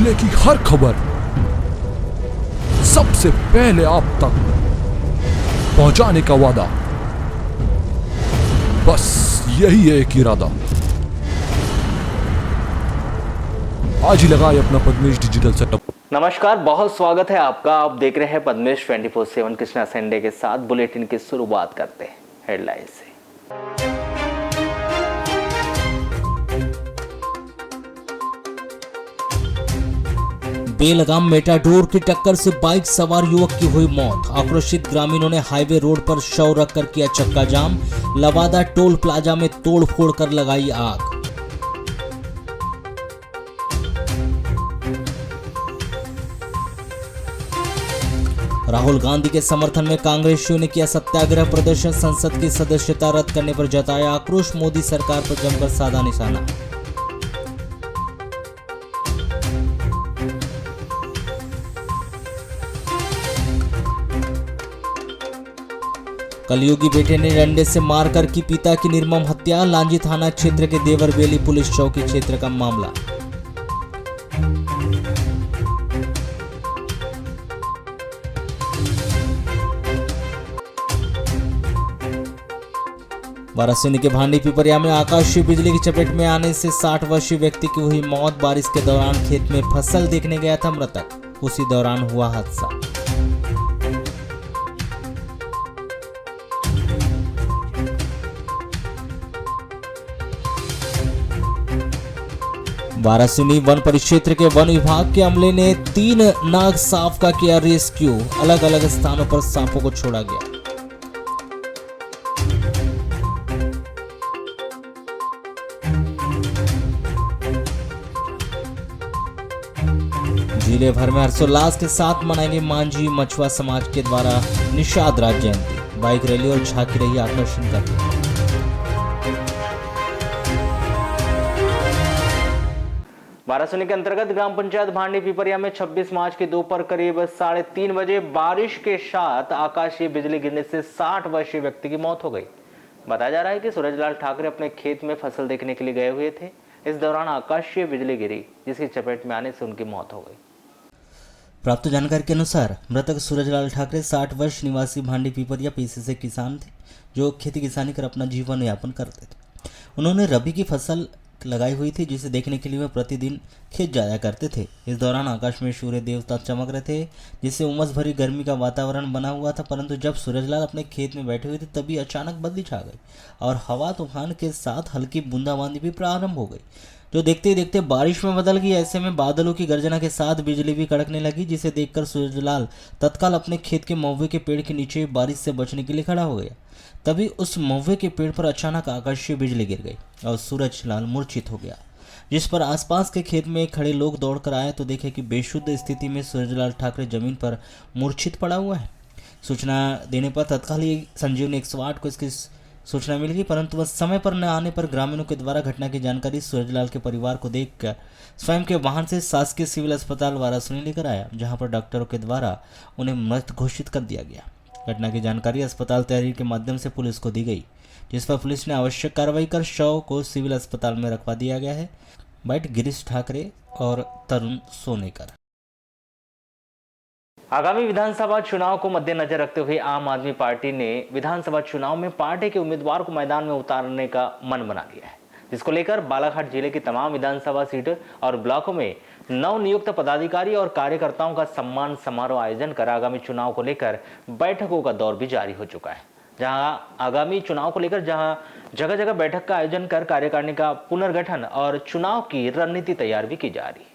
जिले की हर खबर सबसे पहले आप तक पहुंचाने का वादा, बस यही है एक इरादा। आज ही लगाए अपना पद्मेश डिजिटल सेटअप। नमस्कार, बहुत स्वागत है आपका। आप देख रहे हैं पद्मेश 24/7 कृष्णा संडे के साथ। बुलेटिन की शुरुआत करते हैं हेडलाइन से। बेलगाम मेटाडोर की टक्कर से बाइक सवार युवक की हुई मौत। आक्रोशित ग्रामीणों ने हाईवे रोड पर शव रखकर किया चक्का जाम। लवादा टोल प्लाजा में तोड़फोड़ कर लगाई आग। राहुल गांधी के समर्थन में कांग्रेसियों ने किया सत्याग्रह प्रदर्शन। संसद की सदस्यता रद्द करने पर जताया आक्रोश। मोदी सरकार पर जमकर साधा निशाना। कलयुगी बेटे ने डंडे से मारकर की पिता की निर्मम हत्या। लांजी थाना क्षेत्र के देवरबेली पुलिस चौकी क्षेत्र का मामला। वाराणसी के भांडी पिपरिया में आकाशीय बिजली की चपेट में आने से 60 वर्षीय व्यक्ति की हुई मौत। बारिश के दौरान खेत में फसल देखने गया था मृतक, उसी दौरान हुआ हादसा। वाराणसी वन परिक्षेत्र के वन विभाग के अमले ने 3 नाग सांप का किया रेस्क्यू। अलग अलग स्थानों पर सांपों को छोड़ा गया। जिले भर में हर्षोल्लास के साथ मनाएंगे मांझी मछुआ समाज के द्वारा निषाद राज जयंती। बाइक रैली और झांकी रही आकर्षण का। वाराणसी के अंतर्गत ग्राम पंचायत भांडी पिपरिया में 26 मार्च की दोपहर करीब 3:30 बजे बारिश के साथ आकाशीय बिजली गिरने से 60 वर्षीय व्यक्ति की मौत हो गई। बताया जा रहा है कि सूरजलाल ठाकरे अपने खेत में फसल देखने के लिए गए हुए थे। इस दौरान आकाशीय बिजली गिरी, जिसकी चपेट में आने से उनकी मौत हो गई। प्राप्त जानकारी के अनुसार मृतक सूरजलाल ठाकरे 60 वर्ष निवासी भांडी पिपरिया पेशे से किसान थे, जो खेती किसानी कर अपना जीवन यापन करते थे। उन्होंने रबी की फसल लगाई हुई थी, जिसे देखने के लिए वह प्रतिदिन खेत जाया करते थे। इस दौरान आकाश में सूर्य देवता चमक रहे थे, जिससे उमस भरी गर्मी का वातावरण बना हुआ था। परंतु जब सूरजलाल अपने खेत में बैठे हुए थे, तभी अचानक बदली छा गई और हवा तूफान के साथ हल्की बूंदाबांदी भी प्रारंभ हो गई, जो देखते ही देखते बारिश में बदल गई। ऐसे में बादलों की गर्जना के साथ बिजली भी कड़कने लगी, जिसे देखकर सूरजलाल तत्काल अपने खेत के महुए के पेड़ के नीचे बारिश से बचने के लिए खड़ा हो गया। तभी उस महुए के पेड़ पर अचानक आकाशीय बिजली गिर गई और सूरजलाल मूर्छित हो गया, जिस पर आसपास के खेत में खड़े लोग दौड़कर आए तो देखे कि बेशुद्ध स्थिति में सूरजलाल ठाकरे जमीन पर मूर्छित पड़ा हुआ है। सूचना देने पर तत्काल ही संजीवनी 108 को इसकी सूचना मिल गई, परंतु वह समय पर न आने पर ग्रामीणों के द्वारा घटना की जानकारी सूरजलाल के परिवार को देखकर स्वयं के वाहन से शासकीय सिविल अस्पताल वाराणसी लेकर आया, जहां पर डॉक्टरों के द्वारा उन्हें मृत घोषित कर दिया गया। घटना की जानकारी अस्पताल तहरीर के माध्यम से पुलिस को दी गई, जिस पर पुलिस ने आवश्यक कार्रवाई कर शव को सिविल अस्पताल में रखवा दिया गया है। बाइट गिरीश ठाकरे और तरुण सोनेकर। आगामी विधानसभा चुनाव को मद्देनजर रखते हुए आम आदमी पार्टी ने विधानसभा चुनाव में पार्टी के उम्मीदवार को मैदान में उतारने का मन बना लिया है, जिसको लेकर बालाघाट जिले की तमाम विधानसभा सीटों और ब्लॉकों में नवनियुक्त पदाधिकारी और कार्यकर्ताओं का सम्मान समारोह आयोजन कर आगामी चुनाव को लेकर बैठकों का दौर भी जारी हो चुका है। जहां आगामी चुनाव को लेकर जगह जगह बैठक का आयोजन कर कार्यकारिणी का पुनर्गठन और चुनाव की रणनीति तैयार भी की जा रही है।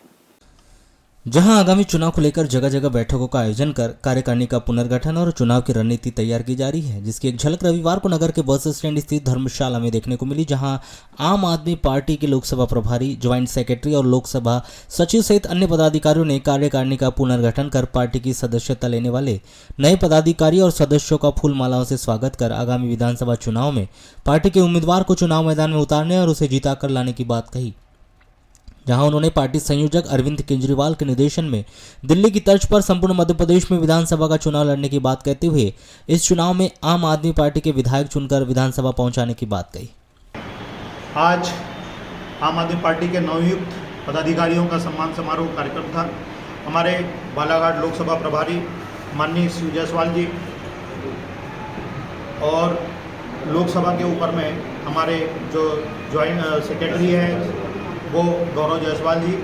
जहां आगामी चुनाव को लेकर जगह जगह बैठकों का आयोजन कर कार्यकारिणी का पुनर्गठन और चुनाव की रणनीति तैयार की जा रही है, जिसकी एक झलक रविवार को नगर के बस स्टैंड स्थित धर्मशाला में देखने को मिली, जहां आम आदमी पार्टी के लोकसभा प्रभारी, ज्वाइंट सेक्रेटरी और लोकसभा सचिव सहित अन्य पदाधिकारियों ने कार्यकारिणी का पुनर्गठन कर पार्टी की सदस्यता लेने वाले नए पदाधिकारी और सदस्यों का फूल मालाओं से स्वागत कर आगामी विधानसभा चुनाव में पार्टी के उम्मीदवार को चुनाव मैदान में उतारने और उसे जिताकर लाने की बात कही। जहां उन्होंने पार्टी संयोजक अरविंद केजरीवाल के निर्देशन में दिल्ली की तर्ज पर संपूर्ण मध्य प्रदेश में विधानसभा का चुनाव लड़ने की बात कहते हुए इस चुनाव में आम आदमी पार्टी के विधायक चुनकर विधानसभा पहुंचाने की बात कही। आज आम आदमी पार्टी के नवयुक्त पदाधिकारियों का सम्मान समारोह कार्यक्रम था। हमारे बालाघाट लोकसभा प्रभारी माननीय शिव जायसवाल जी और लोकसभा के ऊपर में हमारे जो ज्वाइंट सेक्रेटरी है वो गौरव जायसवाल जी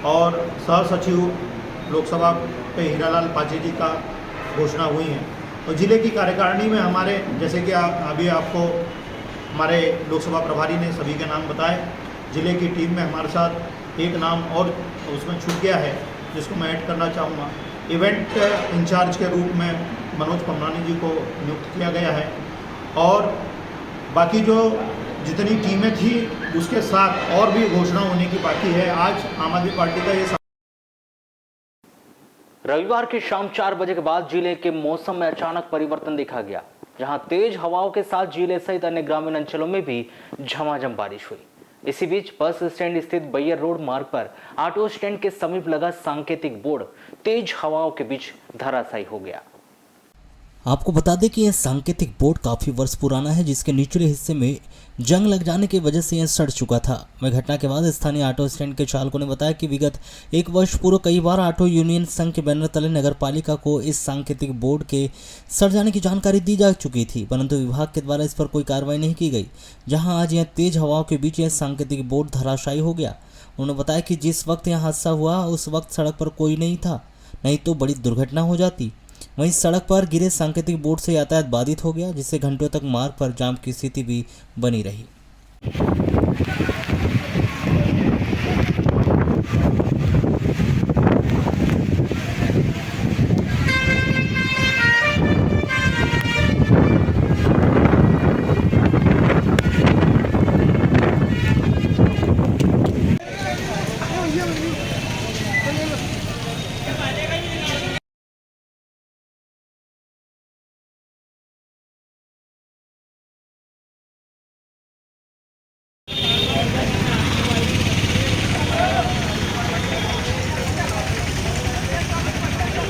और सह सचिव लोकसभा पे हीरालाल पाचे जी का घोषणा हुई है। तो जिले की कार्यकारिणी में हमारे जैसे कि अभी आपको हमारे लोकसभा प्रभारी ने सभी के नाम बताए, जिले की टीम में हमारे साथ एक नाम और उसमें छूट गया है जिसको मैं ऐड करना चाहूँगा। इवेंट इंचार्ज के रूप में मनोज पमरानी जी को नियुक्त किया गया है और बाकी जो जितनी टीमें थी उसके साथ और भी घोषणा होने की बाकी है। आज आम आदमी पार्टी का ये रविवार की शाम 4 बजे के बाद जिले के मौसम में अचानक परिवर्तन देखा गया, जहां तेज हवाओं के साथ जिले सहित अन्य ग्रामीण अंचलों में भी झमाझम बारिश हुई। इसी बीच बस स्टैंड स्थित बैयर रोड मार्ग पर ऑटो स्टैंड के समीप लगा सांकेतिक बोर्ड तेज हवाओं के बीच धराशायी हो गया। आपको बता दें कि यह सांकेतिक बोर्ड काफ़ी वर्ष पुराना है, जिसके निचले हिस्से में जंग लग जाने की वजह से यह सड़ चुका था। वह घटना के बाद स्थानीय ऑटो स्टैंड के चालकों ने बताया कि विगत 1 वर्ष पूर्व कई बार ऑटो यूनियन संघ के बैनर तले नगर पालिका को इस सांकेतिक बोर्ड के सड़ जाने की जानकारी दी जा चुकी थी, परंतु विभाग के द्वारा इस पर कोई कार्रवाई नहीं की गई। जहां आज यह तेज हवाओं के बीच यह सांकेतिक बोर्ड धराशायी हो गया। उन्होंने बताया कि जिस वक्त यह हादसा हुआ उस वक्त सड़क पर कोई नहीं था, नहीं तो बड़ी दुर्घटना हो जाती। वहीं सड़क पर गिरे सांकेतिक बोर्ड से यातायात बाधित हो गया, जिससे घंटों तक मार्ग पर जाम की स्थिति भी बनी रही।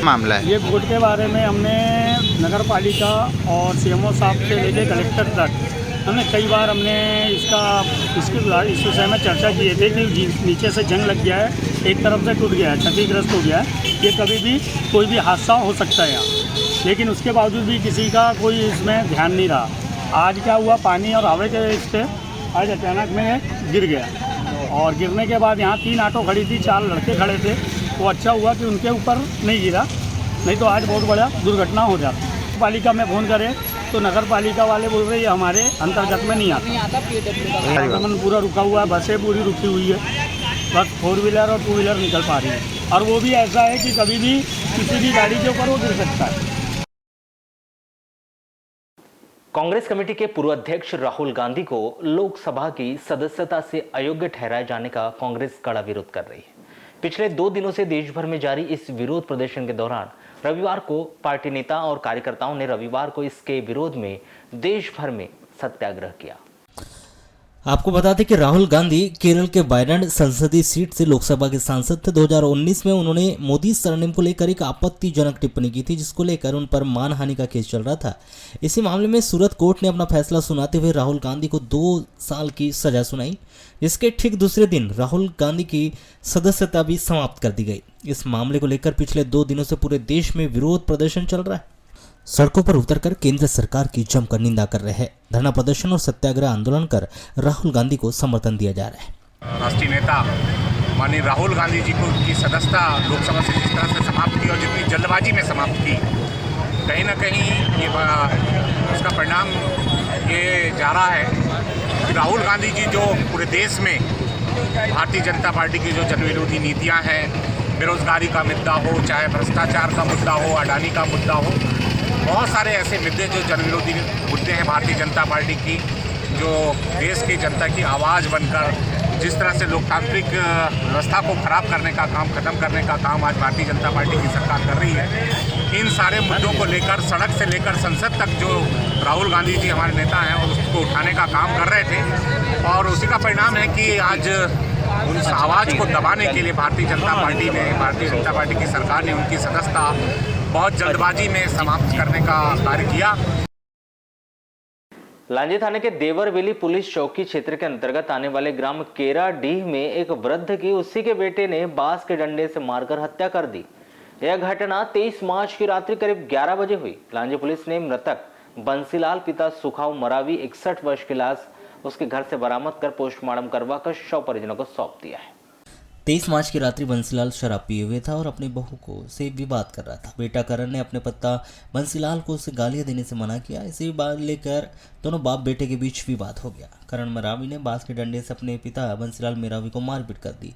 मामला है ये बोर्ड के बारे में हमने नगर पालिका और सीएमओ साहब से लेके कलेक्टर तक हमने कई बार इसके इस विषय में चर्चा किए थे कि नीचे से जंग लग गया है, एक तरफ से टूट गया है, क्षतिग्रस्त हो गया है, ये कभी भी कोई भी हादसा हो सकता है यहाँ। लेकिन उसके बावजूद भी किसी का कोई इसमें ध्यान नहीं रहा। आज क्या हुआ, पानी और हवा के इस पर आज अचानक में गिर गया और गिरने के बाद यहाँ 3 ऑटो खड़ी थी, 4 लड़के खड़े थे। तो अच्छा हुआ कि उनके ऊपर नहीं गिरा, नहीं तो आज बहुत बड़ा दुर्घटना हो जाती। पालिका में फ़ोन करें तो नगर पालिका वाले बोल रहे हैं हमारे अंतर्गत में नहीं आता। आगमन पूरा रुका हुआ है, बसें पूरी रुकी हुई है, बस 4 व्हीलर और 2 व्हीलर निकल पा रही है और वो भी ऐसा है कि कभी भी किसी भी गाड़ी के ऊपर वो गिर सकता है। कांग्रेस कमेटी के पूर्व अध्यक्ष राहुल गांधी को लोकसभा की सदस्यता से अयोग्य ठहराए जाने का कांग्रेस कड़ा विरोध कर रही है। पिछले 2 दिनों से देश भर में जारी इस विरोध प्रदर्शन के दौरान रविवार को पार्टी नेता और कार्यकर्ताओं ने रविवार को इसके विरोध में देश भर में सत्याग्रह किया। आपको बता दें कि राहुल गांधी केरल के वायनाड संसदीय सीट से लोकसभा के सांसद थे। 2019 में उन्होंने मोदी सरनेम को लेकर एक आपत्तिजनक टिप्पणी की थी, जिसको लेकर उन पर मानहानि का केस चल रहा था। इसी मामले में सूरत कोर्ट ने अपना फैसला सुनाते हुए राहुल गांधी को 2 साल की सजा सुनाई, जिसके ठीक दूसरे दिन राहुल गांधी की सदस्यता भी समाप्त कर दी गई। इस मामले को लेकर पिछले 2 दिनों से पूरे देश में विरोध प्रदर्शन चल रहा है। सड़कों पर उतरकर केंद्र सरकार की जमकर निंदा कर रहे हैं। धरना प्रदर्शन और सत्याग्रह आंदोलन कर राहुल गांधी को समर्थन दिया जा रहा है। राष्ट्रीय नेता माननीय राहुल गांधी जी को की सदस्यता लोकसभा से जिस तरह से समाप्त की और जितनी जल्दबाजी में समाप्त की, कहीं ना कहीं ये उसका परिणाम ये जा रहा है कि राहुल गांधी जी जो पूरे देश में भारतीय जनता पार्टी की जो जनविरोधी नीतियां हैं, बेरोजगारी का मुद्दा हो, चाहे भ्रष्टाचार का मुद्दा हो, अडानी का मुद्दा हो, बहुत सारे ऐसे मुद्दे जो जनविरोधी मुद्दे हैं भारतीय जनता पार्टी की, जो देश की जनता की आवाज़ बनकर जिस तरह से लोकतांत्रिक व्यवस्था को खराब करने का काम, ख़त्म करने का काम आज भारतीय जनता पार्टी की सरकार कर रही है। इन सारे मुद्दों को लेकर सड़क से लेकर संसद तक जो राहुल गांधी जी हमारे नेता हैं उसको उठाने का काम कर रहे थे और उसी का परिणाम है कि आज उस आवाज़ को दबाने के लिए भारतीय जनता पार्टी की सरकार ने उनकी सदस्यता बहुत जल्दबाजी में समाप्त करने का कार्य किया। लांजी थाने के देवरवेली पुलिस चौकी क्षेत्र के अंतर्गत आने वाले ग्राम केराडीह में एक वृद्ध की उसी के बेटे ने बांस के डंडे से मारकर हत्या कर दी। यह घटना 23 मार्च की रात्रि करीब 11 बजे हुई। लांजी पुलिस ने मृतक बंसीलाल पिता सुखाऊ मरावी 61 वर्ष की लाश उसके घर से बरामद कर पोस्टमार्टम करवाकर शव परिजनों को सौंप दिया है। 23 मार्च की रात्रि बंसीलाल शराब पिए हुए था और अपनी बहू को से विवाद कर रहा था। बेटा करण ने अपने पिता बंसीलाल को उसे गालियां देने से मना किया। इसी बात लेकर दोनों बाप बेटे के बीच विवाद हो गया। करण मरावी ने बांस के डंडे से अपने पिता बंसीलाल मेरावी को मारपीट कर दी।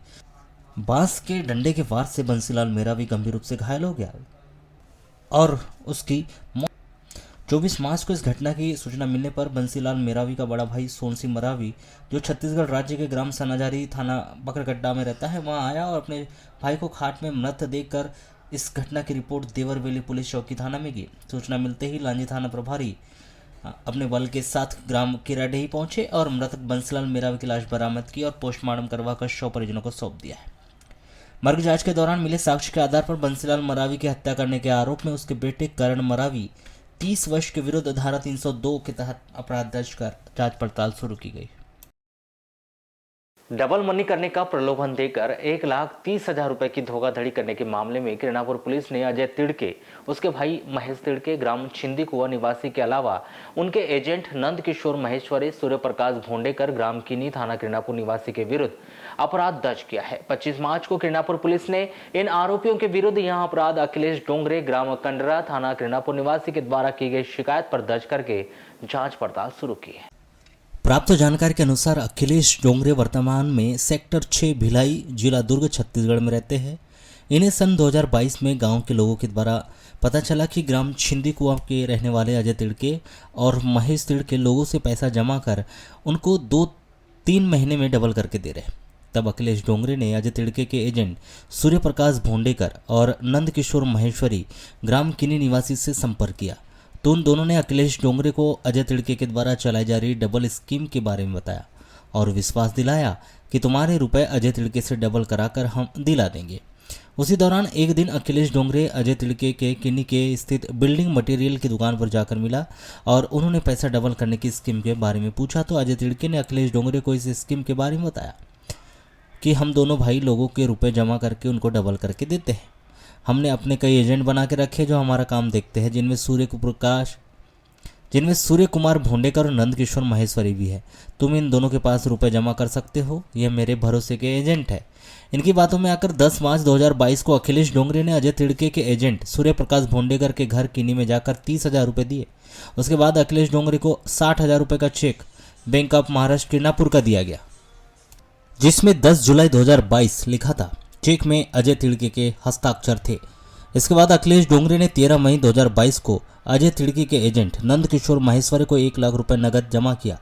बांस के डंडे के वार से बंसीलाल मेरावी गंभीर रूप से घायल हो गया और उसकी 24 मार्च को इस घटना की सूचना मिलने पर बंसीलाल मेरावी का बड़ा भाई सोनसी मरावी, जो छत्तीसगढ़ राज्य के ग्राम सनाजारी थाना बकरगड्ढा में रहता है, वहां आया और अपने भाई को खाट में मृत देखकर इस घटना की रिपोर्ट देवरवेली पुलिस चौकी थाना में की। सूचना मिलते ही लांजी थाना प्रभारी अपने बल के साथ ग्राम केराडीह पहुंचे और मृतक बंसीलाल मेरावी की लाश बरामद की और पोस्टमार्टम करवाकर शव परिजनों को सौंप दिया है। मर्ग जांच के दौरान मिले साक्ष्य के आधार पर बंसीलाल मरावी की हत्या करने के आरोप में उसके बेटे करण मरावी 30 वर्ष के विरुद्ध धारा 302 के तहत अपराध दर्ज कर जांच पड़ताल शुरू की गई। डबल मनी करने का प्रलोभन देकर 1,30,000 रुपए की धोखाधड़ी करने के मामले में किरणापुर पुलिस ने अजय तिड़के, उसके भाई महेश तिड़के, ग्राम छिंदी कुआ निवासी के अलावा उनके एजेंट नंद किशोर महेश्वरी, सूर्य प्रकाश भोंडेकर, ग्राम किनी, थाना किरणापुर निवासी के विरुद्ध अपराध दर्ज किया है। 25 मार्च को किरणापुर पुलिस ने इन आरोपियों के विरुद्ध यह अपराध अखिलेश डोंगरे, ग्राम कंडरा, थाना किरणापुर निवासी के द्वारा की गई शिकायत पर दर्ज करके जाँच पड़ताल शुरू की है। प्राप्त जानकारी के अनुसार अखिलेश डोंगरे वर्तमान में सेक्टर 6 भिलाई, जिला दुर्ग, छत्तीसगढ़ में रहते हैं। इन्हें सन 2022 में गांव के लोगों के द्वारा पता चला कि ग्राम छिंदी कुआ के रहने वाले अजय तिड़के और महेश तिड़के लोगों से पैसा जमा कर उनको 2-3 महीने में डबल करके दे रहे। तब अखिलेश डोंगरे ने अजय तिड़के के एजेंट सूर्य प्रकाश भोंडेकर और नंद किशोर महेश्वरी, ग्राम किनी निवासी से संपर्क किया तो उन दोनों ने अखिलेश डोंगरे को अजय तिड़के के द्वारा चलाई जा रही डबल स्कीम के बारे में बताया और विश्वास दिलाया कि तुम्हारे रुपए अजय तिड़के से डबल कराकर हम दिला देंगे। उसी दौरान एक दिन अखिलेश डोंगरे अजय तिड़के के किन्नी के स्थित बिल्डिंग मटेरियल की दुकान पर जाकर मिला और उन्होंने पैसा डबल करने की स्कीम के बारे में पूछा तो अजय तिड़के ने अखिलेश डोंगरे को इस स्कीम के बारे में बताया कि हम दोनों भाई लोगों के रुपए जमा करके उनको डबल करके देते हैं। हमने अपने कई एजेंट बना के रखे जो हमारा काम देखते हैं, जिनमें सूर्य कुमार भोंडेकर और नंद किशोर महेश्वरी भी है। तुम इन दोनों के पास रुपए जमा कर सकते हो, ये मेरे भरोसे के एजेंट है। इनकी बातों में आकर 10 मार्च 2022 को अखिलेश डोंगरे ने अजय तिड़के के एजेंट सूर्य प्रकाश भोंडेकर के घर किनी में जाकर 30,000 रुपये दिए। उसके बाद अखिलेश डोंगरे को 60,000 रुपये का चेक बैंक ऑफ महाराष्ट्र किरणापुर का दिया गया, जिसमें 10 जुलाई 2022 लिखा था। चेक में अजय तिड़के के हस्ताक्षर थे। इसके बाद अखिलेश डोंगरे ने 13 मई 2022 को अजय तिड़के के एजेंट नंद किशोर महेश्वरी को 1 लाख रुपए नगद जमा किया।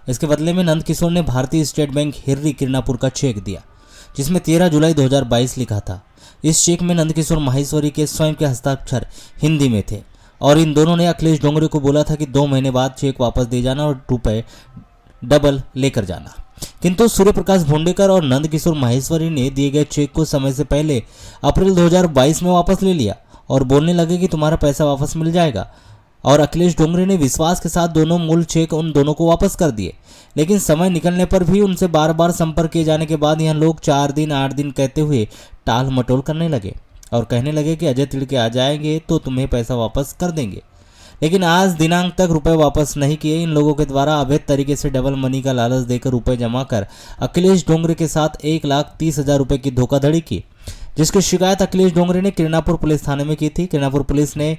इसके बदले में नंद किशोर ने भारतीय स्टेट बैंक हिर्री किरणापुर का चेक दिया, जिसमें 13 जुलाई 2022 लिखा था। इस चेक में नंद किशोर महेश्वरी के स्वयं के हस्ताक्षर हिंदी में थे और इन दोनों ने अखिलेश डोंगरे को बोला था कि 2 महीने बाद चेक वापस दे जाना और रुपए डबल लेकर जाना। किंतु सूर्य प्रकाश भोंडेकर और नंद किशोर महेश्वरी ने दिए गए चेक को समय से पहले अप्रैल 2022 में वापस ले लिया और बोलने लगे कि तुम्हारा पैसा वापस मिल जाएगा और अखिलेश डोंगरे ने विश्वास के साथ दोनों मूल चेक उन दोनों को वापस कर दिए। लेकिन समय निकलने पर भी उनसे बार बार संपर्क किए जाने के बाद यह लोग 4 दिन 8 दिन कहते हुए टाल मटोल करने लगे और कहने लगे कि अजय तिड़के आ जाएंगे तो तुम्हें पैसा वापस कर देंगे। लेकिन आज दिनांक तक रुपए वापस नहीं किए। इन लोगों के द्वारा अवैध तरीके से डबल मनी का लालच देकर रुपए जमा कर अखिलेश डोंगरे के साथ 1,30,000 रुपए की धोखाधड़ी की, जिसकी शिकायत अखिलेश डोंगरे ने किरणापुर पुलिस थाने में की थी। किरणापुर पुलिस ने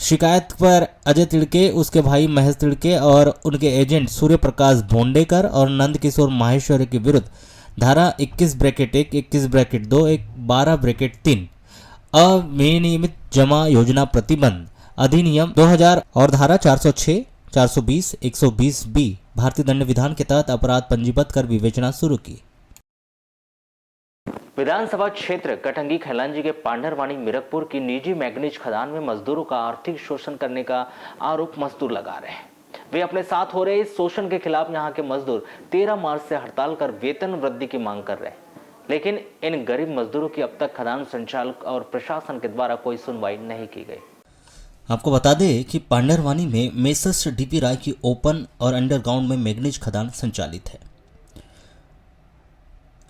शिकायत पर अजय तिड़के, उसके भाई महेश तिड़के और उनके एजेंट सूर्य प्रकाश भोंडेकर और नंद किशोर माहेश्वरी के विरुद्ध धारा 21(1), 21(2), 12(3) अविनियमित जमा योजना प्रतिबंध अधिनियम 2000 और धारा 406, 420, 120B भारतीय दंड विधान के तहत अपराध पंजीबद्ध कर विवेचना शुरू की। विधानसभा क्षेत्र कटंगी खैलांजी के पांडरवानी मिरकपुर की निजी मैग्नीज खदान में मजदूरों का आर्थिक शोषण करने का आरोप मजदूर लगा रहे हैं। वे अपने साथ हो रहे इस शोषण के खिलाफ यहां के मजदूर 13 मार्च से हड़ताल कर वेतन वृद्धि की मांग कर रहे हैं, लेकिन इन गरीब मजदूरों की अब तक खदान संचालक और प्रशासन के द्वारा कोई सुनवाई नहीं की गई। आपको बता दें कि पांडरवानी में मेसर्स डीपी राय की ओपन और अंडरग्राउंड में मैग्नीज खदान संचालित है।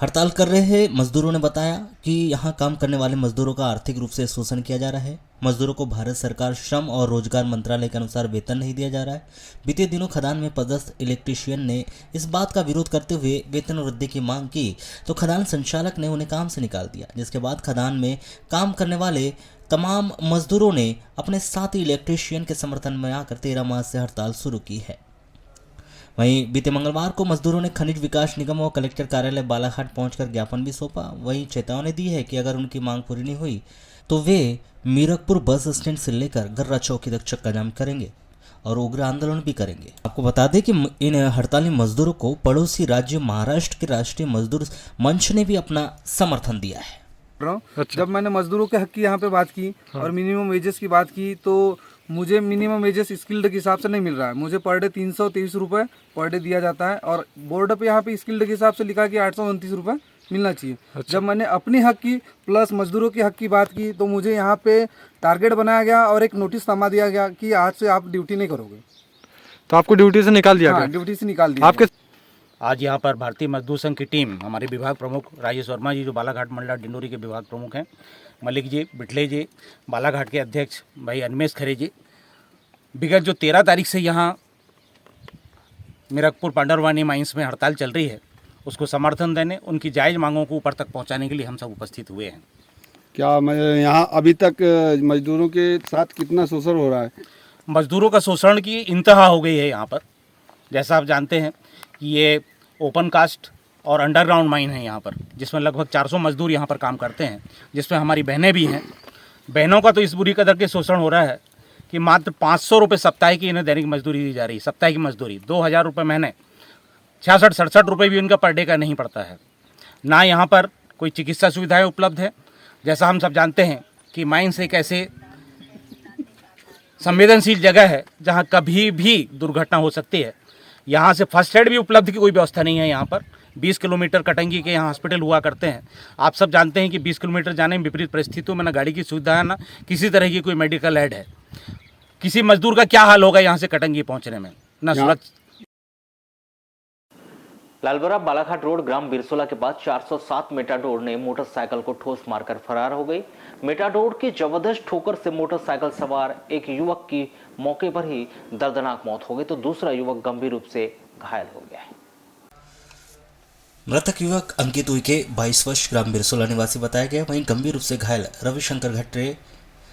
हड़ताल कर रहे मजदूरों ने बताया कि यहां काम करने वाले मजदूरों का आर्थिक रूप से शोषण किया जा रहा है। मजदूरों को भारत सरकार श्रम और रोजगार मंत्रालय के अनुसार वेतन नहीं दिया जा रहा है। बीते दिनों खदान में पदस्थ इलेक्ट्रीशियन ने इस बात का विरोध करते हुए वेतन वृद्धि की मांग की तो खदान संचालक ने उन्हें काम से निकाल दिया, जिसके बाद खदान में काम करने वाले तमाम मजदूरों ने अपने साथी इलेक्ट्रीशियन के समर्थन में आकर 13 मार्च से हड़ताल शुरू की है। वहीं बीते मंगलवार को मजदूरों ने खनिज विकास निगम और कलेक्टर कार्यालय बालाघाट पहुंचकर ज्ञापन भी सौंपा। वहीं चेतावनी दी है कि अगर उनकी मांग पूरी नहीं हुई तो वे मीरकपुर बस स्टैंड से लेकर गर्रा चौकी तक चक्का जाम करेंगे और उग्र आंदोलन भी करेंगे। आपको बता दें कि इन हड़ताली मजदूरों को पड़ोसी राज्य महाराष्ट्र के राष्ट्रीय मजदूर मंच ने भी अपना समर्थन दिया है। जब मैंने मजदूरों के हक की यहाँ पे बात की और मिनिमम वेजेस की बात की तो मुझे मिनिमम वेजेस स्किल्ड के हिसाब से नहीं मिल रहा है। मुझे पर डे 323 रुपये पर डे दिया जाता है और बोर्ड पे यहाँ पे स्किल्ड के हिसाब से लिखा कि 829 रुपये मिलना चाहिए। अच्छा। जब मैंने अपनी हक की प्लस मजदूरों की हक की बात की तो मुझे यहाँ पे टारगेट बनाया गया और एक नोटिस थमा दिया गया कि आज से आप ड्यूटी नहीं करोगे। तो आपको ड्यूटी से निकाल दिया गया? ड्यूटी से निकाल दिया। आपके आज यहाँ पर भारतीय मजदूर संघ की टीम, हमारे विभाग प्रमुख राजेश वर्मा जी जो बालाघाट मंडला डिंडोरी के विभाग प्रमुख हैं, मलिक जी, बिटले जी, बालाघाट के अध्यक्ष भाई अनमेश खरे जी, विगत जो 13 तारीख से यहाँ मीरकपुर पांडरवानी माइंस में हड़ताल चल रही है उसको समर्थन देने, उनकी जायज़ मांगों को ऊपर तक पहुँचाने के लिए हम सब उपस्थित हुए हैं। क्या यहाँ अभी तक मजदूरों के साथ कितना शोषण हो रहा है? मजदूरों का शोषण की इंतहा हो गई है यहाँ पर। जैसा आप जानते हैं कि ये ओपन कास्ट और अंडरग्राउंड माइन है यहाँ पर, जिसमें लगभग 400 मजदूर यहाँ पर काम करते हैं, जिसमें हमारी बहनें भी हैं। बहनों का तो इस बुरी कदर के शोषण हो रहा है कि मात्र 500 रुपये सप्ताह की इन्हें दैनिक मजदूरी दी जा रही है। सप्ताह की मजदूरी 2000 रुपये महीने, 66-67 रुपये भी उनका पर डे का नहीं पड़ता है। ना यहाँ पर कोई चिकित्सा सुविधाएं उपलब्ध है। जैसा हम सब जानते हैं कि माइंस एक ऐसे संवेदनशील जगह है जहाँ कभी भी दुर्घटना हो सकती है। यहाँ से फर्स्ट एड भी उपलब्ध की कोई व्यवस्था नहीं है। यहाँ पर 20 किलोमीटर कटंगी के यहाँ हॉस्पिटल हुआ करते हैं। आप सब जानते हैं कि 20 किलोमीटर जाने में विपरीत परिस्थितियों में ना गाड़ी की सुविधा है, ना किसी तरह की कोई मेडिकल एड है। किसी मजदूर का क्या हाल होगा यहाँ से कटंगी पहुँचने में, ना सुरक्षा। लालबरा बालाघाट रोड ग्राम बिरसोला के पास 407 मेटाडोर ने मोटरसाइकिल को ठोस मारकर फरार हो गई। मेटाडोर की जबरदस्त ठोकर से मोटरसाइकिल सवार एक युवक की मौके पर ही दर्दनाक मौत हो गई तो दूसरा युवक गंभीर रूप से घायल हो गया है। मृतक युवक अंकित उइके 22 वर्ष ग्राम बिरसोला निवासी बताया गया। वहीं गंभीर रूप से घायल रविशंकर घट्टे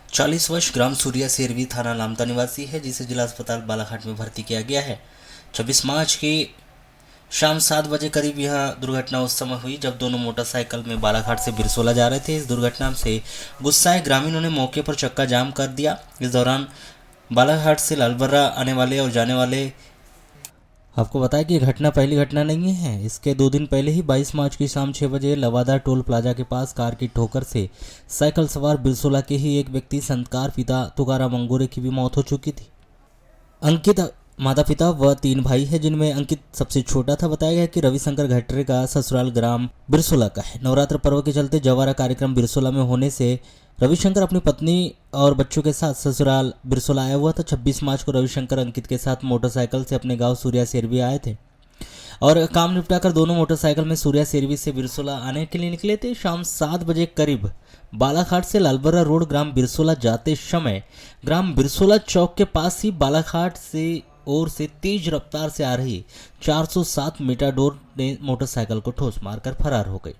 40 वर्ष ग्राम सूर्या सेरवी थाना लामता निवासी है, जिसे जिला अस्पताल बालाघाट में भर्ती किया गया है। 26 मार्च की शाम 7 बजे करीब यह दुर्घटना उस समय हुई जब दोनों मोटरसाइकिल में बालाघाट से बिरसोला जा रहे थे। इस दुर्घटना से गुस्साए ग्रामीणों ने मौके पर चक्का जाम कर दिया। इस दौरान बालाघाट से लालबर्रा आने वाले और जाने वाले, आपको बताया कि घटना पहली घटना नहीं है। इसके 2 दिन पहले ही 22 मार्च की शाम 6 बजे लवादा टोल प्लाजा के पास कार की ठोकर से साइकिल सवार बिरसोला के ही एक व्यक्ति संतकार पिता तुकाराम अंगोरे की भी मौत हो चुकी थी। अंकित माता पिता व 3 भाई है, जिनमें अंकित सबसे छोटा था। बताया गया कि रविशंकर घट्टे का ससुराल ग्राम बिरसोला का है। नवरात्र पर्व के चलते जवारा कार्यक्रम बिरसोला में होने से रविशंकर अपनी पत्नी और बच्चों के साथ ससुराल बिरसोला आया हुआ था। 26 मार्च को रविशंकर अंकित के साथ मोटरसाइकिल से अपने गांव सूर्या सेरवी आए थे और काम निपटाकर दोनों मोटरसाइकिल में सूर्या सेरवी से बिरसोला आने के लिए निकले थे। शाम 7 बजे करीब बालाघाट से लालबर्रा रोड ग्राम बिरसोला जाते समय ग्राम बिरसोला चौक के पास ही बालाघाट से ओर से तेज रफ्तार से आ रही 407 मेटाडोर ने मोटरसाइकिल को ठोस मारकर फरार हो गई।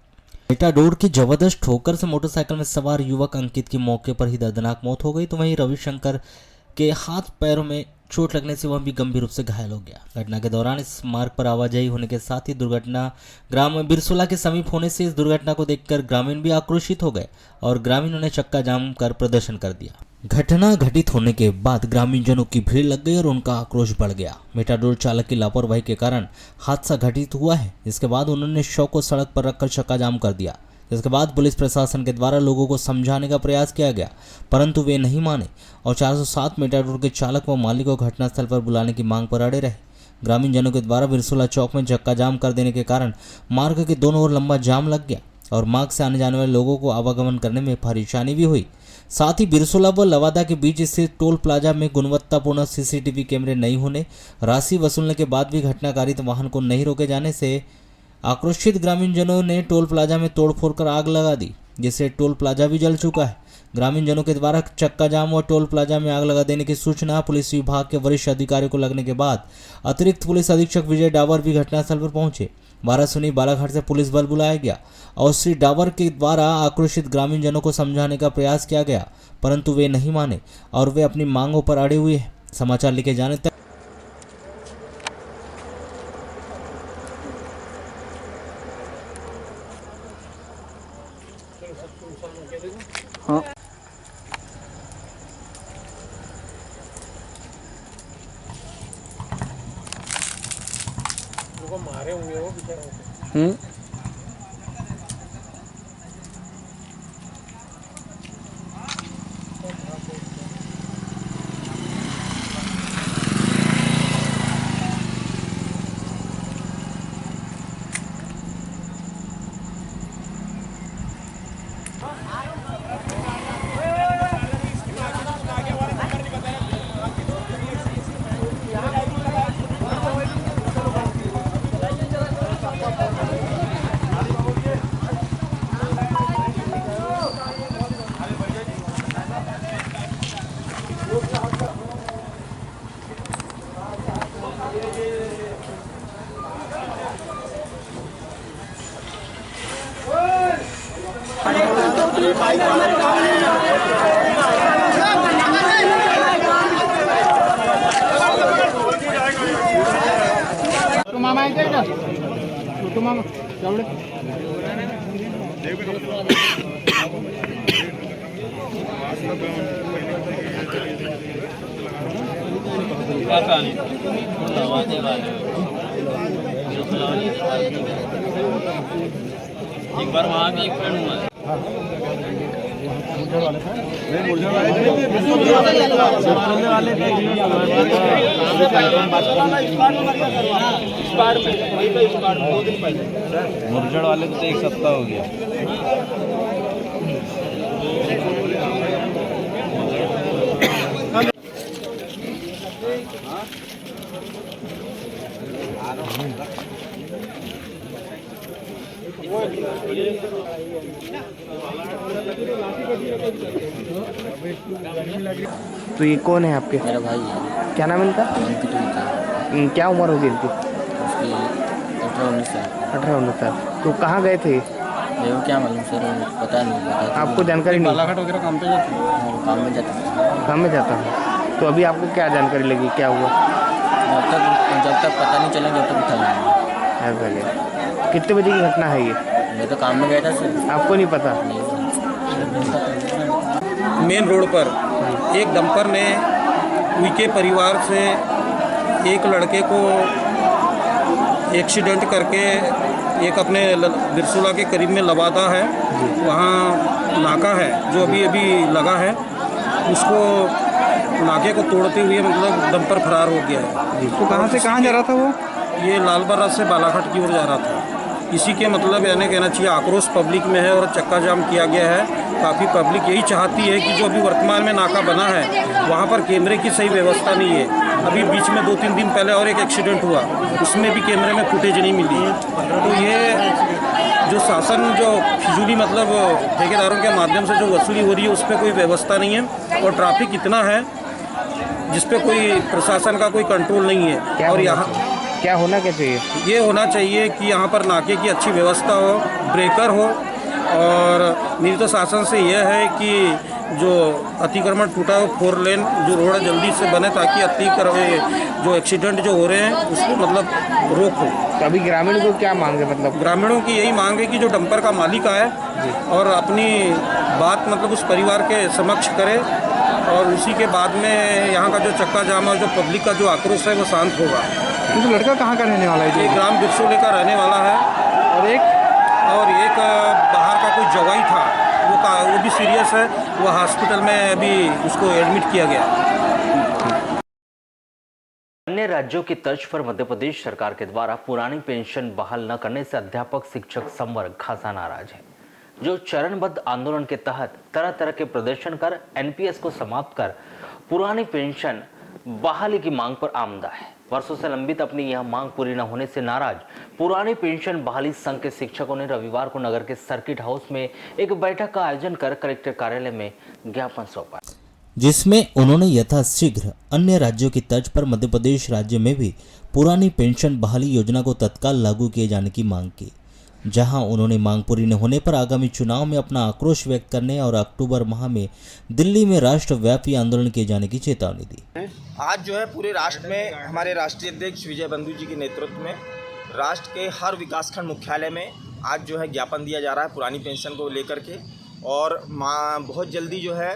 मेटाडोर की जबरदस्त ठोकर से मोटरसाइकिल में सवार युवक अंकित की मौके पर ही दर्दनाक मौत हो गई तो वहीं रविशंकर के हाथ पैरों में चोट लगने से वह भी गंभीर रूप से घायल हो गया। घटना के दौरान इस मार्ग पर आवाजाही होने के साथ ही दुर्घटना ग्राम बिरसोला के समीप होने से इस दुर्घटना को देखकर ग्रामीण भी आक्रोशित हो गए और ग्रामीणों ने चक्का जाम कर प्रदर्शन कर दिया। घटना घटित होने के बाद ग्रामीणजनों की भीड़ लग गई और उनका आक्रोश बढ़ गया। मेटाडोर चालक की लापरवाही के कारण हादसा घटित हुआ है। इसके बाद उन्होंने शव को सड़क पर रखकर चक्का जाम कर दिया, जिसके बाद पुलिस प्रशासन के द्वारा लोगों को समझाने का प्रयास किया गया, परंतु वे नहीं माने और 407 मेटाडोर के चालक व मालिक को घटनास्थल पर बुलाने की मांग पर अड़े रहे। ग्रामीणजनों के द्वारा बिरसोला चौक में चक्का जाम कर देने के कारण मार्ग के दोनों ओर लंबा जाम लग गया। और मार्ग से आने जाने वाले लोगों को आवागमन करने में परेशानी भी हुई। साथ ही बिरसोला व लवादा के बीच स्थित टोल प्लाजा में गुणवत्तापूर्ण सीसीटीवी कैमरे नहीं होने, राशि वसूलने के बाद भी घटनाकारित वाहन को नहीं रोके जाने से आक्रोशित ग्रामीणजनों ने टोल प्लाजा में तोड़फोड़ कर आग लगा दी, जिससे टोल प्लाजा भी जल चुका है। ग्रामीणजनों के द्वारा चक्का जाम व टोल प्लाजा में आग लगा देने की सूचना पुलिस विभाग के वरिष्ठ अधिकारियों को लगने के बाद अतिरिक्त पुलिस अधीक्षक विजय डावर भी घटनास्थल पर पहुंचे। बारासूनी बालाघाट से पुलिस बल बुलाया गया और श्री डावर के द्वारा आक्रोशित ग्रामीणजनों को समझाने का प्रयास किया गया, परंतु वे नहीं माने और वे अपनी मांगों पर अड़े हुए हैं। समाचार लिखे जाने तक एक बार वहाँ भी एक पेड़ हुआ मुरझड़ वाले तो एक सप्ताह हो गया। तो ये कौन है आपके? मेरा भाई है। क्या नाम है इनका? अंकित मित्तल। क्या उम्र होगी इनकी? उसकी 18-19 साल। 18-19 साल। तो कहाँ गए थे? देखो क्या मालूम सर, पता नहीं। आपको जानकारी नहीं? बालाघाट वगैरह काम पे जाते हैं? काम में जाता था। काम में जाता हूँ। तो अभी आपको क्या जानकारी लगी, क्या हुआ? जब तक पता नहीं चलेगा जब तक उठा नहीं। कितने बजे की घटना है ये? मैं तो काम में गया था सर। आपको नहीं पता? मेन रोड पर एक डंपर ने उनके परिवार से एक लड़के को एक्सीडेंट करके एक अपने बिरसोला के करीब में लवादा है, वहाँ नाका है जो अभी अभी लगा है, उसको नाके को तोड़ते हुए मतलब डंपर फरार हो गया है। तो कहाँ से कहाँ जा रहा था वो? ये लालबर्रा से बालाघाट की ओर जा रहा था। इसी के मतलब यानी कहना चाहिए आक्रोश पब्लिक में है और चक्का जाम किया गया है। काफ़ी पब्लिक यही चाहती है कि जो अभी वर्तमान में नाका बना है वहाँ पर कैमरे की सही व्यवस्था नहीं है। अभी बीच में 2-3 दिन पहले और एक एक्सीडेंट हुआ, उसमें भी कैमरे में फुटेज नहीं मिली। तो ये जो शासन जो फिजूली मतलब ठेकेदारों के माध्यम से जो वसूली हो रही है उस पर कोई व्यवस्था नहीं है और ट्रैफिक इतना है जिस पे कोई प्रशासन का कोई कंट्रोल नहीं है। और यहाँ क्या होना क्या चाहिए? ये होना चाहिए कि यहाँ पर नाके की अच्छी व्यवस्था हो, ब्रेकर हो, और मेरी तो शासन से यह है कि जो अतिक्रमण टूटा हो 4 लेन जो रोड जल्दी से बने ताकि जो एक्सीडेंट जो हो रहे हैं उसको मतलब रोक हो। तो अभी ग्रामीण को क्या मांग है? मतलब ग्रामीणों की यही मांग है कि जो डंपर का मालिक आए और अपनी बात मतलब उस परिवार के समक्ष करे और उसी के बाद में यहाँ का जो चक्का जाम है, जो पब्लिक का जो आक्रोश है वो शांत होगा। तो लड़का कहाँ का रहने वाला है? ये ग्राम बिरसोले का रहने वाला है और एक बाहर का कोई जवाई था, वो भी सीरियस है, वो हॉस्पिटल में अभी उसको एडमिट किया गया। अन्य राज्यों की तर्ज पर मध्य प्रदेश सरकार के द्वारा पुरानी पेंशन बहाल न करने से अध्यापक शिक्षक संवर्ग खासा नाराज है। जो चरणबद्ध आंदोलन के तहत तरह तरह के प्रदर्शन कर एनपीएस को समाप्त कर पुरानी पेंशन बहाली की मांग पर आमदा है। वर्षों से लंबित अपनी यह मांग पूरी न होने से नाराज पुरानी पेंशन बहाली संघ के शिक्षकों ने रविवार को नगर के सर्किट हाउस में एक बैठक का आयोजन कर कलेक्टर कार्यालय में ज्ञापन सौंपा, जिसमें उन्होंने यथाशीघ्र अन्य राज्यों की तर्ज पर मध्य प्रदेश राज्य में भी पुरानी पेंशन बहाली योजना को तत्काल लागू किए जाने की मांग की। जहां उन्होंने मांग पूरी न होने पर आगामी चुनाव में अपना आक्रोश व्यक्त करने और अक्टूबर माह में दिल्ली में राष्ट्रव्यापी आंदोलन किए जाने की चेतावनी दी। आज जो है पूरे राष्ट्र में हमारे राष्ट्रीय अध्यक्ष विजय बंधु जी के नेतृत्व में राष्ट्र के हर विकासखंड मुख्यालय में आज जो है ज्ञापन दिया जा रहा है पुरानी पेंशन को लेकर के। और बहुत जल्दी जो है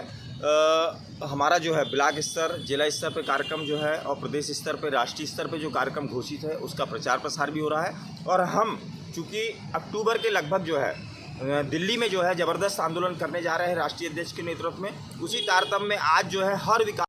हमारा जो है ब्लॉक स्तर जिला स्तर पे कार्यक्रम जो है और प्रदेश स्तर पे राष्ट्रीय स्तर पे जो कार्यक्रम घोषित है उसका प्रचार प्रसार भी हो रहा है। और हम चूँकि अक्टूबर के लगभग जो है दिल्ली में जो है ज़बरदस्त आंदोलन करने जा रहे हैं राष्ट्रीय अध्यक्ष के नेतृत्व में, उसी तारतम्य में आज जो है हर विकास